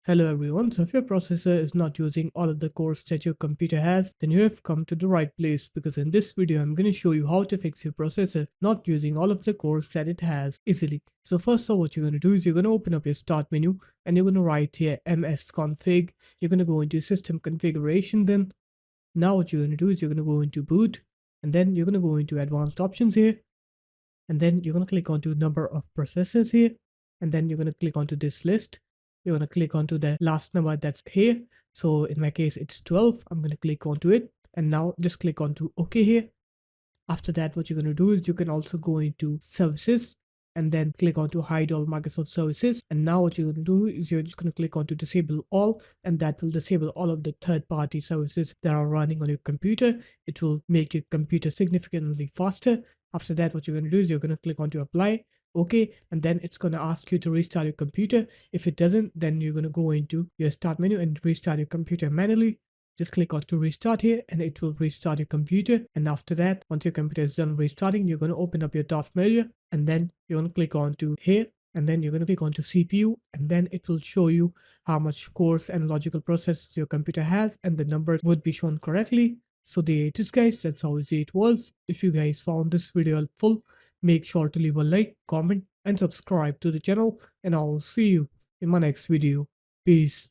Hello everyone, so if your processor is not using all of the cores that your computer has, then you have come to the right place because in this video I'm going to show you how to fix your processor not using all of the cores that it has easily. So first of all, what you're going to do is you're going to open up your start menu and you're going to write here MSConfig. You're going to go into system configuration. Then now what you're going to do is you're going to go into boot and then you're going to go into advanced options here, and then you're going to click onto number of processors here, and then you're going to click onto this list. You're going to click onto the last number that's here. So in my case it's 12. I'm going to click onto it and now just click onto OK here. After that, what you're going to do is you can also go into services and then click onto hide all Microsoft services. And now what you're going to do is you're just going to click onto disable all, and that will disable all of the third-party services that are running on your computer. It will make your computer significantly faster. After that, what you're going to do is you're going to click onto apply. Okay, and then it's going to ask you to restart your computer. If it doesn't, then you're going to go into your start menu and restart your computer manually. Just click on to restart here and it will restart your computer. And after that, once your computer is done restarting, you're going to open up your task manager and then you're going to click on to here, and then you're going to click on to CPU, and then it will show you how much cores and logical processes your computer has, and the numbers would be shown correctly. So there it is, guys. That's how easy it was. If you guys found this video helpful, make sure to leave a like, comment and subscribe to the channel, and I'll see you in my next video. Peace.